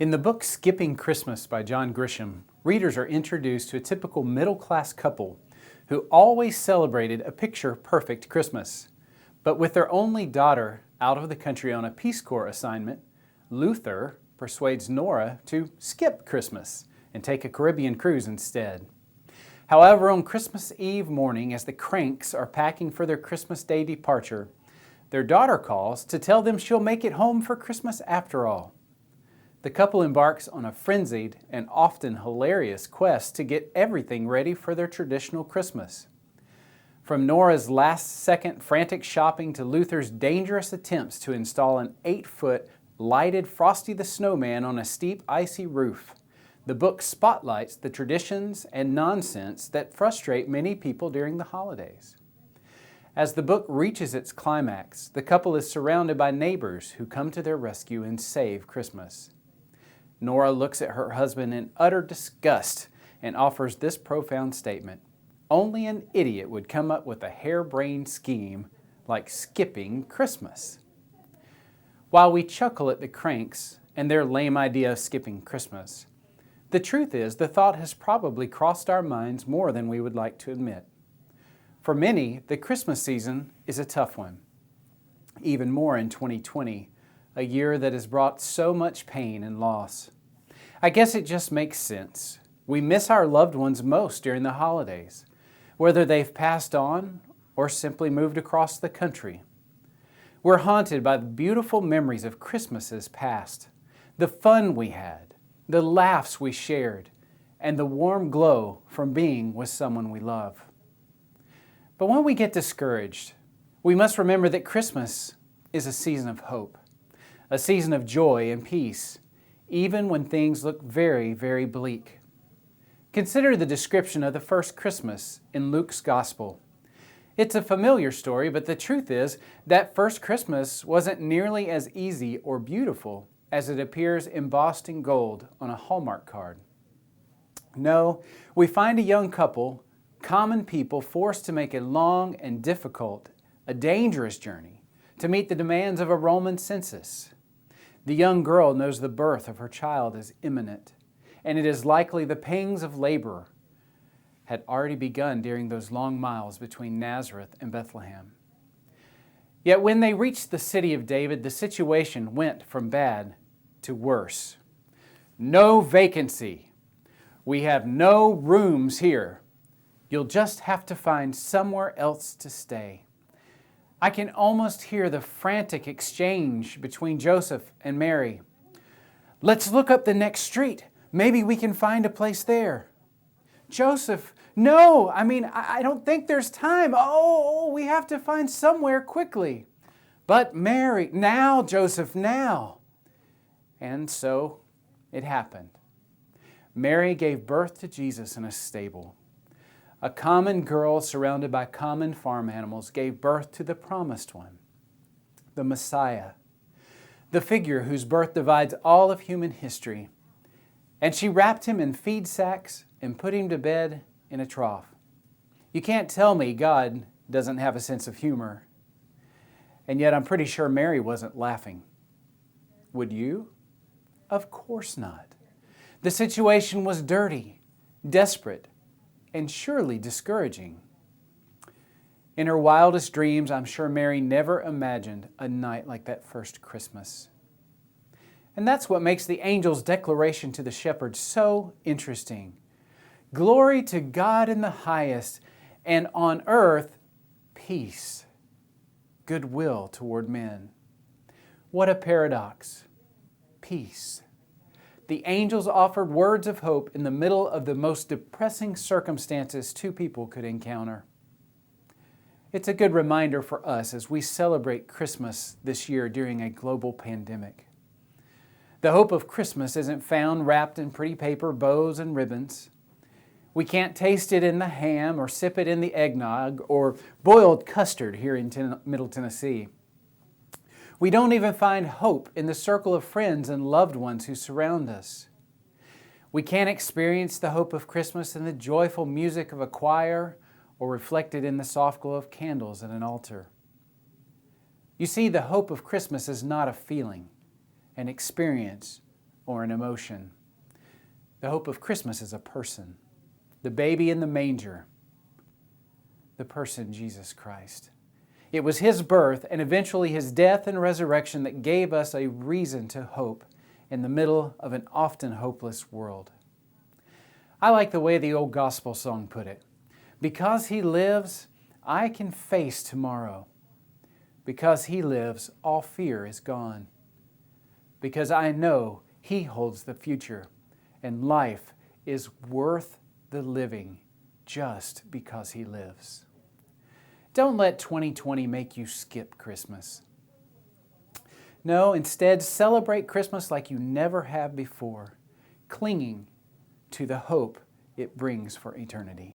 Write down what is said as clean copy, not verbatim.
In the book Skipping Christmas by John Grisham, readers are introduced to a typical middle-class couple who always celebrated a picture-perfect Christmas. But with their only daughter out of the country on a Peace Corps assignment, Luther persuades Nora to skip Christmas and take a Caribbean cruise instead. However, on Christmas Eve morning, as the Cranks are packing for their Christmas Day departure, their daughter calls to tell them she'll make it home for Christmas after all. The couple embarks on a frenzied and often hilarious quest to get everything ready for their traditional Christmas. From Nora's last-second frantic shopping to Luther's dangerous attempts to install an 8-foot lighted Frosty the Snowman on a steep, icy roof, the book spotlights the traditions and nonsense that frustrate many people during the holidays. As the book reaches its climax, the couple is surrounded by neighbors who come to their rescue and save Christmas. Nora looks at her husband in utter disgust and offers this profound statement: "Only an idiot would come up with a harebrained scheme like skipping Christmas." While we chuckle at the Cranks and their lame idea of skipping Christmas, the truth is the thought has probably crossed our minds more than we would like to admit. For many, the Christmas season is a tough one, even more in 2020, a year that has brought so much pain and loss. I guess it just makes sense. We miss our loved ones most during the holidays, whether they've passed on or simply moved across the country. We're haunted by the beautiful memories of Christmases past, the fun we had, the laughs we shared, and the warm glow from being with someone we love. But when we get discouraged, we must remember that Christmas is a season of hope, a season of joy and peace, even when things look very, very bleak. Consider the description of the first Christmas in Luke's Gospel. It's a familiar story, but the truth is that first Christmas wasn't nearly as easy or beautiful as it appears embossed in gold on a Hallmark card. No, we find a young couple, common people, forced to make a long and difficult, a dangerous journey to meet the demands of a Roman census. The young girl knows the birth of her child is imminent, and it is likely the pangs of labor had already begun during those long miles between Nazareth and Bethlehem. Yet when they reached the city of David, the situation went from bad to worse. No vacancy. We have no rooms here. You'll just have to find somewhere else to stay. I can almost hear the frantic exchange between Joseph and Mary. Let's look up the next street. Maybe we can find a place there. Joseph, no, I don't think there's time. Oh, we have to find somewhere quickly. But Mary, now, Joseph, now. And so it happened. Mary gave birth to Jesus in a stable. A common girl surrounded by common farm animals gave birth to the promised one, the Messiah, the figure whose birth divides all of human history. And she wrapped him in feed sacks and put him to bed in a trough. You can't tell me God doesn't have a sense of humor. And yet I'm pretty sure Mary wasn't laughing. Would you? Of course not. The situation was dirty, desperate, and surely discouraging. In her wildest dreams, I'm sure Mary never imagined a night like that first Christmas. And that's what makes the angel's declaration to the shepherds so interesting. Glory to God in the highest, and on earth, peace, goodwill toward men. What a paradox. Peace. The angels offered words of hope in the middle of the most depressing circumstances two people could encounter. It's a good reminder for us as we celebrate Christmas this year during a global pandemic. The hope of Christmas isn't found wrapped in pretty paper bows and ribbons. We can't taste it in the ham or sip it in the eggnog or boiled custard here in Middle Tennessee. We don't even find hope in the circle of friends and loved ones who surround us. We can't experience the hope of Christmas in the joyful music of a choir or reflected in the soft glow of candles at an altar. You see, the hope of Christmas is not a feeling, an experience, or an emotion. The hope of Christmas is a person, the baby in the manger, the person Jesus Christ. It was His birth and eventually His death and resurrection that gave us a reason to hope in the middle of an often hopeless world. I like the way the old gospel song put it. Because He lives, I can face tomorrow. Because He lives, all fear is gone. Because I know He holds the future, and life is worth the living just because He lives. Don't let 2020 make you skip Christmas. No, instead, celebrate Christmas like you never have before, clinging to the hope it brings for eternity.